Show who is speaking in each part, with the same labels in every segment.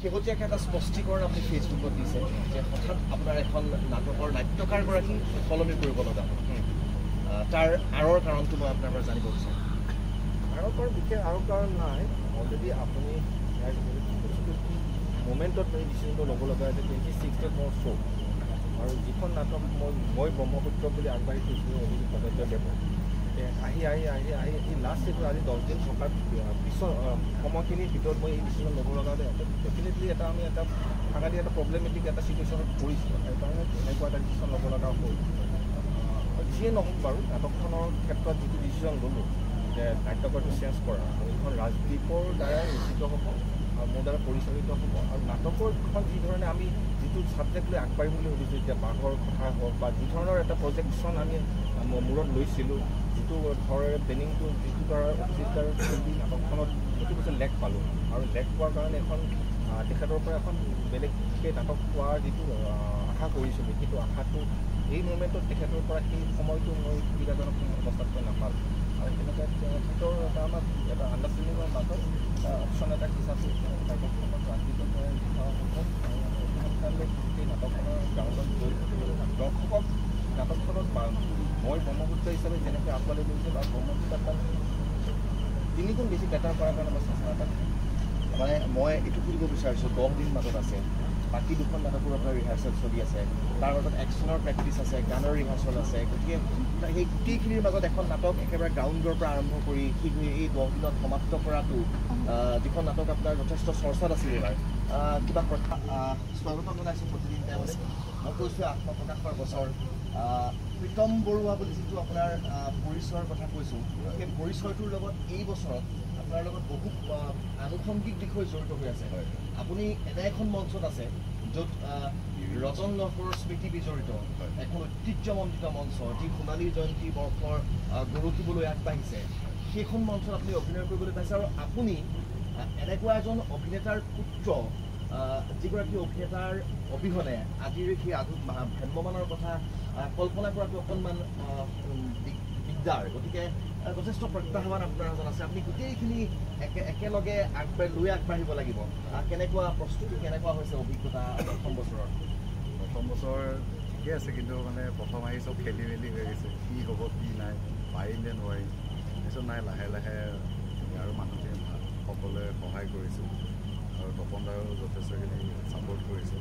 Speaker 1: শেহতীয়াকৈ এটা স্পষ্টীকৰণ আপুনি ফেচবুকত দিছে যে হঠাৎ আপোনাৰ এখন নাটকৰ নাট্যকাৰগৰাকী সলনি কৰিব লগা হ'ল তাৰ আঁৰৰ কাৰণটো মই আপোনাৰ পৰা জানিব বিচাৰোঁ
Speaker 2: আঁৰৰ কাৰণ বিশেষ আঁৰৰ কাৰণ নাই অলৰেডি আপুনি মোমেণ্টত এই ডিচিশ্যনটো ল'ব লগা হৈছে 26 মোৰ শ্ব' আৰু যিখন নাটক মই ব্ৰহ্মপুত্ৰ বুলি আগবাঢ়ি থৈছিলোঁ অভিজিত ভট্টাচাৰ্যদেৱ আহি এই লাষ্ট এইটো আজি 10 দিন থকাৰ পিছৰ সময়খিনিৰ ভিতৰত মই এই ডিচিশ্যন ল'ব লগা হ'লে ডেফিনেটলি আমি এটা সাংঘাতিক এটা প্ৰব্লেমেটিক এটা চিটুৱেশ্যনত পৰিছোঁ সেইকাৰণে এনেকুৱা এটা ডিচিশ্যন ল'ব লগা হ'ল যিয়ে নহওক বাৰু নাটকখনৰ ক্ষেত্ৰত যিটো ডিচিশ্যন ল'লোঁ যে নাট্যকাৰটো চেঞ্জ কৰা এইখন ৰাজদ্বীপৰ দ্বাৰা ৰচিত হ'ব আৰু মোৰ দ্বাৰা পৰিচালিত হ'ব আৰু নাটকৰখন যি ধৰণে আমি যিটো ছাবজেক্ট লৈ আগবাঢ়িম বুলি ভাবিছোঁ এতিয়া বাঘৰ কথা হওক বা যি ধৰণৰ এটা প্ৰজেকশ্যন আমি মূৰত লৈছিলোঁ যিটো ধৰণে প্লেনিংটো যিটো দ্বাৰা অভিজিতৰ নাটকখনত সেইটো বস্তু লেখ পালোঁ আৰু লেখ পোৱাৰ কাৰণে এখন তেখেতৰ পৰা এখন বেলেগকৈ নাটক পোৱাৰ যিটো আশা কৰিছিলোঁ সেইটো আশাটো এই মুমেণ্টত তেখেতৰ পৰা সেই সময়টো মই সুবিধাজনক অৱস্থাত নাপালোঁ আৰু তেনেকৈ তেখেতৰ এটা আমাক এটা আণ্ডাৰষ্টেণ্ডিঙৰ মাজত অপশ্যন এটা হিচাপে নাটকখনত ৰাজনীতিৰ পৰা লিখা হ'ব সোনকালে সেই নাটকখনৰ গ্ৰাউণ্ডত গৈ দৰ্শকক নাটকখনত মই ব্ৰহ্মপুত্ৰ হিচাপে যেনেকৈ আঁকোৱালি লৈছিলোঁ আৰু ব্ৰহ্মপুত্ৰত মানে 3 গুণ বেছি বেটাৰ কৰাৰ কাৰণে মই চেষ্টা এটা
Speaker 1: মানে মই এইটো সুধিব বিচাৰিছোঁ 10 দিন মাজত আছে বাকী দুখন নাটকৰ আপোনাৰ ৰিহাৰ্চেল চলি আছে তাৰ মাজত একশ্যনৰ প্ৰেক্টিচ আছে গানৰ ৰিহাৰ্চেল আছে গতিকে সেই গোটেইখিনিৰ মাজত এখন নাটক একেবাৰে গ্ৰাউণ্ডৰ পৰা আৰম্ভ কৰি এই 10 দিনত সমাপ্ত কৰাটো যিখন নাটক আপোনাৰ যথেষ্ট চৰ্চাত আছিল এইবাৰ কিবা কথা স্বাগতম জনাইছোঁ প্ৰতিদিন টাইমছ মই কৈছোঁ আত্মপ্ৰকাশৰ বছৰ প্ৰীতম বৰুৱা বুলি যিটো আপোনাৰ পৰিচয়ৰ কথা কৈছোঁ সেই পৰিচয়টোৰ লগত এই বছৰত আপোনাৰ লগত বহু আনুষংগিক বিষয় জড়িত হৈ আছে আপুনি এনে এখন মঞ্চত আছে য'ত ৰতন লহকৰৰ স্মৃতি বিজড়িত এখন ঐতিহ্যমণ্ডিত মঞ্চ যি সোণালী জয়ন্তী বৰ্ষৰ গঢ়কিবলৈ আগবাঢ়িছে সেইখন মঞ্চত আপুনি অভিনয় কৰিবলৈ পাইছে আৰু আপুনি এনেকুৱা এজন অভিনেতাৰ পুত্ৰ যিগৰাকী অভিনেতাৰ অবিহনে আজিৰ সেই ভ্ৰাম্যমানৰ কথা কল্পনা কৰাটো অকণমান দিগদাৰ গতিকে যথেষ্ট প্ৰত্যাহ্বান আপোনাৰ মাজত আছে আপুনি গোটেইখিনি একেলগে আগবাঢ়িব লাগিব কেনেকুৱা প্ৰস্তুতি কেনেকুৱা হৈছে অভিজ্ঞতা প্ৰথম বছৰ
Speaker 3: ঠিকে আছে কিন্তু মানে প্ৰথম আহি চব খেলি মেলি হৈ গৈছে কি হ'ব কি নাই পাৰিম নে নোৱাৰিম তাৰপিছত নাই লাহে লাহে আৰু মানুহখিনি সকলোৱে সহায় কৰিছোঁ আৰু তপন দায়েও যথেষ্টখিনি ছাপোৰ্ট কৰিছে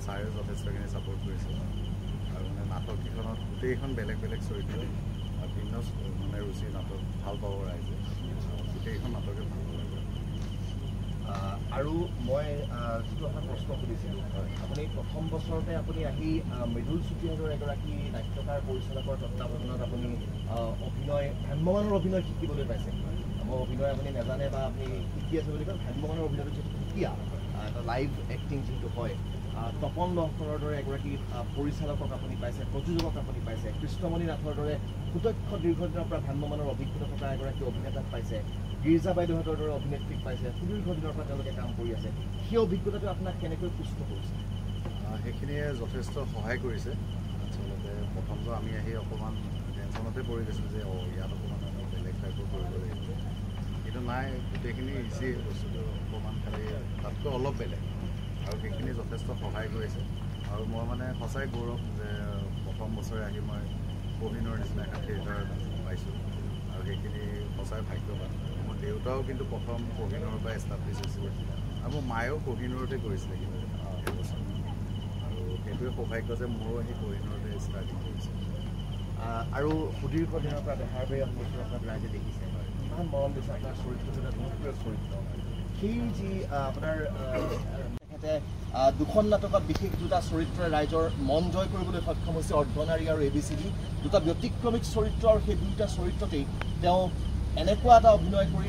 Speaker 3: ছাৰেও যথেষ্টখিনি ছাপোৰ্ট কৰিছে আৰু মানে নাটককেইখনত গোটেইখন বেলেগ বেলেগ চৰিত্ৰ ভিন্ন মানে ৰুচিৰ নাটক ভাল পাব ৰাইজে গোটেইখন নাটকে ভাল পাব
Speaker 1: আৰু মই যিটো আপোনাক প্ৰশ্ন সুধিছিলোঁ আপুনি প্ৰথম বছৰতে আপুনি আহি মৃদুল চুতীয়াৰ এগৰাকী নাট্যকাৰ পৰিচালকৰ তত্বাৱধানত আপুনি ভ্ৰাম্যমানৰ অভিনয় শিকিবলৈ পাইছে অভিনয় আপুনি নাজানে বা আপুনি শিকি আছে বুলি কয় ভ্ৰাম্যমানৰ অভিনয়টো যিটো সুকীয়া এটা লাইভ এক্টিং যিটো হয় তপন লহকৰৰ দৰে এগৰাকী পৰিচালকক আপুনি পাইছে প্ৰযোজকক আপুনি পাইছে কৃষ্ণমণি নাথৰ দৰে সুদক্ষ দীৰ্ঘদিনৰ পৰা ভ্ৰাম্যমানৰ অভিজ্ঞতা থকা এগৰাকী অভিনেতাক পাইছে গিৰ্জা বাইদেউহঁতৰ দৰে অভিনেত্ৰীক পাইছে সুদীৰ্ঘ দিনৰ পৰা তেওঁলোকে কাম কৰি আছে সেই অভিজ্ঞতাটো আপোনাক কেনেকৈ পুষ্ট কৰিছে
Speaker 3: সেইখিনিয়ে যথেষ্ট সহায় কৰিছে আচলতে প্ৰথমটো আমি আহি অকণমান টেনশ্যনতে পৰি গৈছোঁ যে ইয়াত অকণমান বেলেগ টাইপৰ কৰিব লাগিব কিন্তু নাই গোটেইখিনি ইজি বস্তুটো অকণমান খালি তাতকৈ অলপ বেলেগ আৰু সেইখিনি যথেষ্ট সহায় কৰিছে আৰু মই মানে সঁচাই গৌৰৱ যে প্ৰথম বছৰে আহি মই কহিনুৰ নিচিনা এখন থিয়েটাৰ পাইছোঁ আৰু সেইখিনি সঁচাই ভাগ্যৱান মোৰ দেউতাও কিন্তু প্ৰথম কহিনুৰৰ পৰা এষ্টাব্লিছ হৈছিলে আৰু মোৰ মায়েও কহিনুৰতে কৰিছিলে কিন্তু এবছৰ আৰু সেইটোৱে সৌভাগ্য যে মোৰো সেই কহিনুৰতে ষ্টাৰ্টিং কৰিছে
Speaker 1: আৰু সুদীৰ্ঘ দিনৰ পৰা দেহাৰ বেয়া বস্তু আপোনাক ৰাইজে দেখিছে ইমান মৰম দিছে আপোনাৰ চৰিত্ৰটো এটা জনপ্ৰিয় চৰিত্ৰ সেই যি আপোনাৰ তেখেতে দুখন নাটকত বিশেষ দুটা চৰিত্ৰই ৰাইজৰ মন জয় কৰিবলৈ সক্ষম হৈছে অৰ্ধনাৰী আৰু ABCD দুটা ব্যতিক্ৰমিক চৰিত্ৰ আৰু সেই দুটা চৰিত্ৰতেই তেওঁ এনেকুৱা এটা অভিনয় কৰি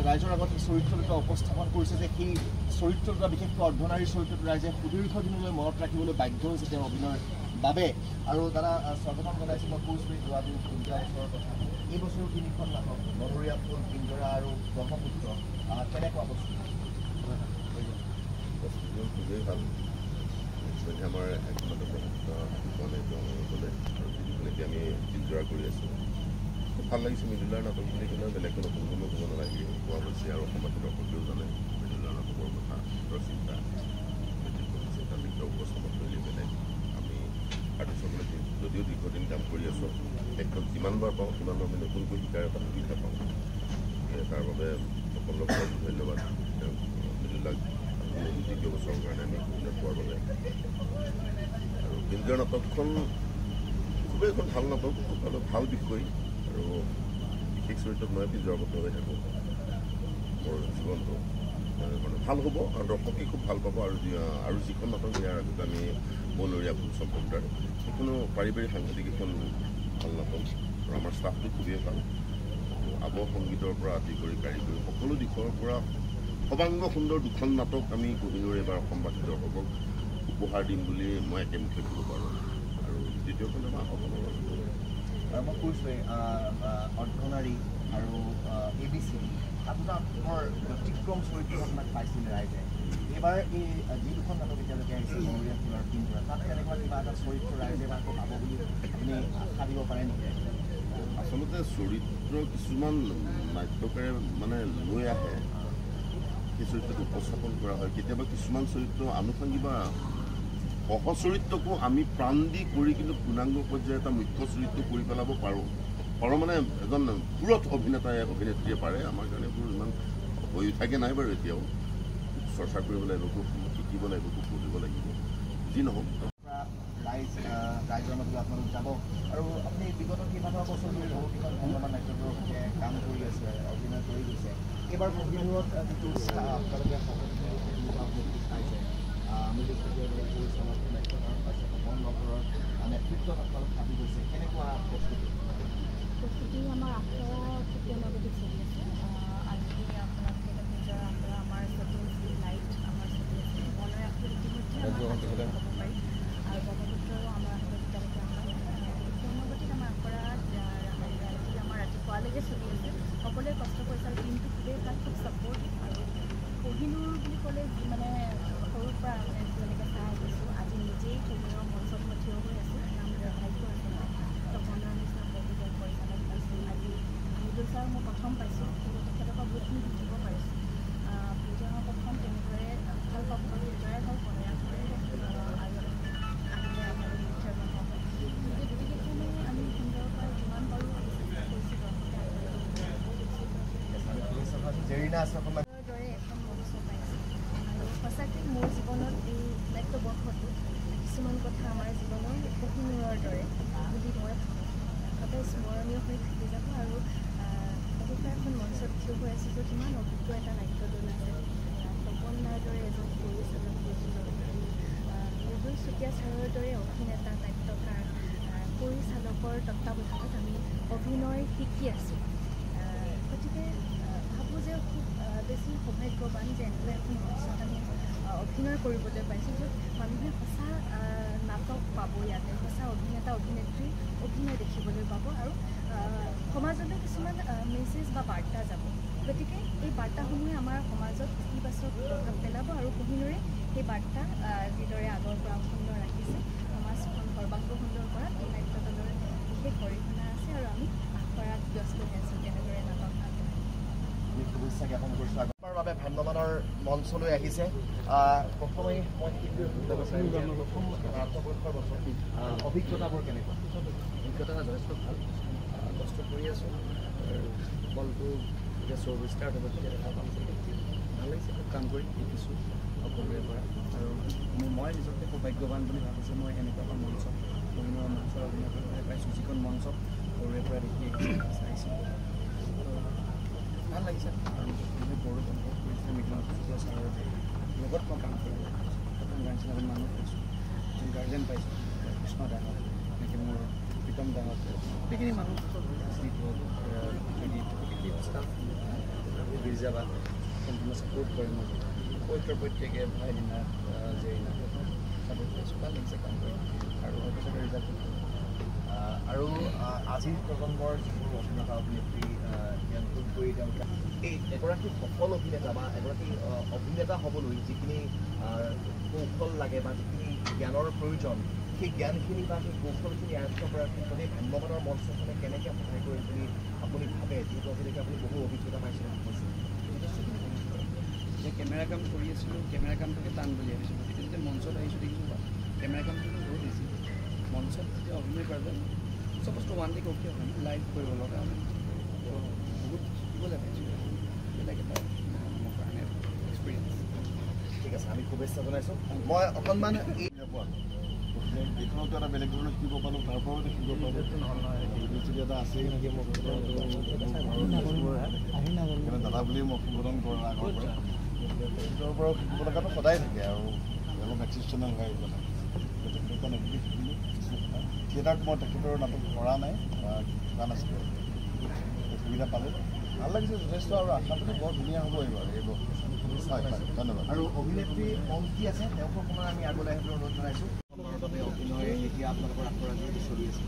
Speaker 1: ৰাইজৰ আগত সেই চৰিত্ৰ দুটা উপস্থাপন কৰিছে যে সেই চৰিত্ৰ দুটা বিশেষকৈ অৰ্ধনাৰীৰ চৰিত্ৰটো ৰাইজে সুদীৰ্ঘ দিনলৈ মনত ৰাখিবলৈ বাধ্য হৈছে তেওঁৰ অভিনয়ৰ বাবে আৰু দাদা স্বাগতম জনাইছোঁ মই কৈছোঁ যোৱা 2 বছৰৰ কথা এই বছৰো 3খন নাটক বনৰীয়া ফুল পিঞ্জৰা আৰু ব্ৰহ্মপুত্ৰ কেনেকুৱা বস্তু
Speaker 4: খুবেই ভাল আমাৰ একমাত্ৰ ব্ৰহ্মপুত্ৰ আৰু যিবিলাকে আমি পিঞ্জৰা কৰি আছোঁ খুব ভাল লাগিছে মৃদুলাৰ নাটক বুলি ক'লে বেলেগকৈ নতুন কোনো ক'ব নালাগে পোৱা গৈছে আৰু অসমত দৰ্শকেও জানে মৃদুলাৰ নাটকৰ কথা চিন্তা যিমানবাৰ পাওঁ সিমানবাৰ আমি নতুনকৈ শিকাৰ এটা সুবিধা পাওঁ। তাৰ বাবে সকলোকে ধন্যবাদ। মিলিলাক দ্বিতীয় বছৰৰ কাৰণে আমি সুবিধা পোৱাৰ বাবে। আৰু পিঞ্জৰা নাটকখন খুবেই এখন ভাল নাটক, ভাল বিষয় আৰু বিশেষ চৰিত্ৰত মই পিঞ্জৰাবদ্ধ হৈ থাকোঁ। মোৰ জীৱনটো মানে ভাল হ'ব আৰু দৰ্শকে খুব ভাল পাব। আৰু যিখন নাটক ইয়াৰ আগতে আমি বনৰীয়া ভূত সম্প্ৰদায়ৰ সেইখনো পাৰিবাৰিক সাংঘাতিক এখন ভাল নাটক আৰু আমাৰ ষ্টাফটো খুবেই ভাল। আৱহ সংগীতৰ পৰা আদি কৰি কাৰিকৰী সকলো দিশৰ পৰা সৰ্বাংগ সুন্দৰ দুখন নাটক আমি কোহিনুৰ এইবাৰ অসমবাসী দৰ্শকক উপহাৰ দিম বুলি মই একেমুখে ক'ব পাৰোঁ। আৰু দ্বিতীয়খন আমাৰ অসমৰ
Speaker 1: আৰু মই কৈছোঁৱেই অৰ্ধনাৰী আৰু ABC আপোনাৰ ব্যতিক্ৰম চৰিত্ৰ আপোনাক পাইছিল ৰাইজে। এইবাৰ এই যি দুখন নাটক এতিয়ালৈকে আহিছে বনৰীয়া ফুল আৰু পিঞ্জৰা, তাত তেনেকুৱা কিবা এটা চৰিত্ৰ ৰাইজে বা পাব বুলি আপুনি আশা দিব পাৰে নেকি?
Speaker 4: আচলতে চৰিত্ৰ কিছুমান নাট্যকাৰে মানে লৈ আহে, সেই চৰিত্ৰটো উপস্থাপন কৰা হয়। কেতিয়াবা কিছুমান চৰিত্ৰ আনুষংগিক বা সহ চৰিত্ৰকো আমি প্ৰাণ দি কৰি কিন্তু পূৰ্ণাংগ পৰ্যায়ে এটা মুখ্য চৰিত্ৰ কৰি পেলাব পাৰোঁ মানে এজন পুৰঠ অভিনেত্ৰীয়ে পাৰে। আমাৰ কাৰণে এইবোৰ ইমান হৈ থাকে নাই বাৰু। এতিয়াও চৰ্চা কৰিব লাগিব, খুব শিকিব লাগিব, খুব পঢ়িব লাগিব। যি নহওক
Speaker 1: ৰাইজৰ মাজলৈ আপোনালোক যাব। আৰু আপুনি বিগত কেইবাটাও বছৰ ধৰি বহুকেইখন ভ্ৰাম্যমাণ নাট্যদলৰ সৈতে কাম কৰি আছে, অভিনয় কৰি গৈছে। এইবাৰ কোহিনুৰত যিটো আপোনালোকে পাইছে, পৰিচালক নাট্যকাৰ পাইছে, বন নগৰৰ নেতৃত্বত আপোনালোক থাকি গৈছে, কেনেকুৱা
Speaker 5: প্ৰস্তুতি? আমাৰ আখৰা খুব অনবৰতে চলি আছে। আজি আপোনালোকে নিজৰ আখৰা আমাৰ চলি লাইট আমাৰ চলি আছে। বনৰীয়া আখৰা ইতিমধ্যে হ'ব পাৰি আৰু ব্ৰহ্মপুত্ৰৰো আমাৰ আখৰা এতিয়ালৈকে অনবৰতে আমাৰ আখৰা আমাৰ ৰাতিপুৱালৈকে চলি আছে। সকলোৱে কষ্ট কৰিছে আৰু দিনটো খুবেই ভাল, খুব ছাপৰ্টিভ। আৰু কোহিনুৰ বুলি ক'লে যি মানে সৰুৰ পৰা মানে যেনেকৈ চাই আহিছোঁ, আজি নিজেই কোহিনুৰৰ মঞ্চত মই থিয় হৈ আছোঁ। নাম ভাগ্য আছে তপনৰ নিচিনা বহুজন পৰিচালক পাইছোঁ। আজি মৃদুল ছাৰ মই প্ৰথম পাইছোঁ, কিন্তু তেখেতৰ পৰা বহুতখিনি শিকিব পাৰিছোঁ। পিঞ্জৰা প্ৰথম তেনেদৰে ভাল পাব, পিঞ্জৰাই হওক, বনৰীয়া ঘৰে হওক আৰু আহিলে আমাৰ মিঠাজন হওক, গোটেইকেইখনে আমি সুন্দৰৰ পৰা যিমান পাৰোঁ আমি চেষ্টা কৰিছোঁ দৰে এখন মঞ্চ পাইছোঁ। আৰু সঁচাকৈ মোৰ জীৱনত এই নাট্যবৰ্ষটো কিছুমান কথা আমাৰ জীৱনৰ কোহিনুৰৰ দৰে বুলি মই সদায় স্মৰণীয় হৈ থাকি যাব। আৰু এনেকুৱা এখন মঞ্চত থিয় হৈ আছোঁ য'ত ইমান অভিজ্ঞ এটা নাট্যদল আছে। তপনৰ দৰে এজন পৰিচালক, মৃদুল চুতীয়া ছাৰৰ দৰে অভিনেতা, নাট্যকাৰ, পৰিচালকৰ তত্ত্বাৱধানত আমি অভিনয় শিকি আছোঁ। গতিকে ভাবোঁ যে খুব বেছি সৌভাগ্যৱান যে এনেকুৱা এখন মঞ্চত আমি অভিনয় কৰিবলৈ পাইছোঁ, য'ত মানুহে সঁচা নাটক পাব, ইয়াতে সঁচা অভিনেতা অভিনেত্ৰী অভিনয় দেখিবলৈ পাব আৰু সমাজলৈ কিছুমান মেছেজ বা বাৰ্তা যাব। গতিকে এই বাৰ্তাসমূহে আমাৰ সমাজত ইতিবাচক প্ৰভাৱ পেলাব আৰু কোহিনুৰে সেই বাৰ্তা যিদৰে আগৰ পৰা অক্ষুণ্ণ ৰাখিছে, সমাজখন সৰ্বাংগ সুন্দৰ কৰাত এই নাট্যদলৰ বিশেষ অৰিহণা আছে। আৰু আমি আখৰাত ব্যস্ত হৈ আছোঁ তেনেদৰে নাটক
Speaker 1: শুভেচ্ছা জ্ঞাপন কৰিছোঁ। আগৰ বাবে ভ্ৰাম্যমাণৰ মঞ্চলৈ আহিছে। প্ৰথমেই মই প্ৰথম নাট্যবৰ্ষৰ বছৰ অভিজ্ঞতাবোৰ কেনেকুৱা?
Speaker 6: অভিজ্ঞতা যথেষ্ট ভাল, কষ্ট কৰি আছোঁ। বলটো এতিয়া শ্ব' ষ্টাৰ্ট হ'ব, তেতিয়া দেখা পাম। ভাল লাগিছে, খুব কাম কৰি শিকিছোঁ সকলোৰে পৰা। আৰু মই নিজকে সৌভাগ্যৱান বুলি ভাবিছোঁ। মই এনেকুৱা এখন মঞ্চ কোহিনুৰৰ মঞ্চৰ অভিনয় কৰিবলৈ পাইছোঁ, যিখন মঞ্চত সৰুৰে পৰা দেখি চাইছিলোঁ। ভাল লাগিছে। আৰু বহুত গৌৰৱ অনুভৱ কৰিছে মৃদুল চুতীয়া ছাৰৰ লগত মই কাম কৰিব পাৰিছোঁ। প্ৰথম গাৰ্জেন মানুহ পাইছোঁ, এজন গাৰ্জেন পাইছোঁ, কৃষ্ণ দাহঁত, এনেকৈ মোৰ প্ৰীতম দাহঁত, গোটেইখিনি মানুহ গোটেইখিনি ষ্টাফ গীৰ্জাবাদ সম্পূৰ্ণ ছাপোৰ্ট কৰে মোক। পবিত্ৰ প্ৰত্যেকে ভাইলিনা জেৰিনা ছাপোৰ্ট কৰিছোঁ। ভাল লাগিছে কাম কৰি আৰু অৱশ্যে ৰিজাল্ট
Speaker 1: আৰু আজিৰ প্ৰজন্মৰ যিবোৰ অভিনেতা অভিনেত্ৰী জ্ঞানটোত কৰি তেওঁলোকে এই এগৰাকী সফল অভিনেতা বা এগৰাকী অভিনেতা হ'বলৈ যিখিনি কৌশল লাগে বা যিখিনি জ্ঞানৰ প্ৰয়োজন, সেই জ্ঞানখিনি বা সেই কৌশলখিনি আয়ত্ব কৰাৰ ক্ষেত্ৰত এই ভ্ৰাম্যমাণৰ মঞ্চখনে কেনেকৈ সহায় কৰে বুলি আপুনি ভাবে? যিহেতু আজিলৈকে আপুনি বহু অভিজ্ঞতা পাইছে কৈছে।
Speaker 6: যে কেমেৰা কাম কৰি আছিলোঁ, কেমেৰা কামটোকে টান বুলি ভাবিছিলোঁ। গতিকে যেতিয়া মঞ্চত আহিছোঁ দেখিছোঁ কেমেৰা কামটো বহুত বেছি। মঞ্চত যেতিয়া অভিনয় কৰা যায় চাপ'জ টু 1 week অ'কে হয় লাইভ কৰিব লগা হয় তো বহুত শিকিব লাগে বেলেগ এটা মোৰ কাৰণে এক্সপিৰিয়েঞ্চ
Speaker 1: ঠিক আছে আমি শুভেচ্ছা জনাইছোঁ মই অকণমান
Speaker 3: এইখনতো এটা বেলেগ ধৰণৰ শিকিব পালোঁ তাৰ পৰাও শিকিব পালোঁ ইউনিভাৰ্চিটি এটা আছেই দাদা বুলিয়ে মই সম্বোধন কৰোঁ আগৰ পৰা তেখেতৰ পৰাও শিকিব লগাটো সদায় থাকে আৰু অলপ এক্সিপশ্যনেল হয় এইবিলাক তেখেতৰ শিকিলোঁ থিয়েটাৰত মই তেখেতৰ নাটক কৰা নাই বা শিকা নাছিলোঁ সুবিধা পালোঁ ভাল লাগিছে যথেষ্ট আৰু আশাটো বৰ ধুনীয়া হ'ব এইবাৰ এইবোৰ হয় হয় ধন্যবাদ
Speaker 1: আৰু অভিনেত্ৰী অংকী আছে তেওঁকো অকণমান আমি আগলৈ আহিবলৈ অনুৰোধ জনাইছোঁ বাবে অভিনয় এতিয়া আপোনালোকৰ আখৰা যিহেতু চলি আছে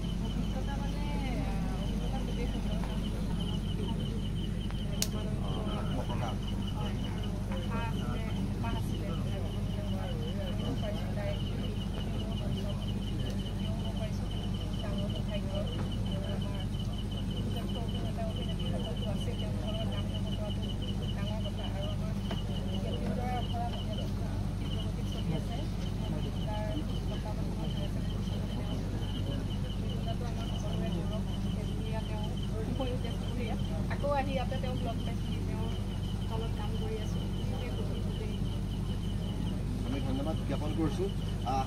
Speaker 5: আকৌ আহি ইয়াতে তেওঁক লগ পাইছিলোঁ তেওঁ তলত কাম কৰি আছোঁ
Speaker 1: আমি ধন্যবাদ জ্ঞাপন কৰিছোঁ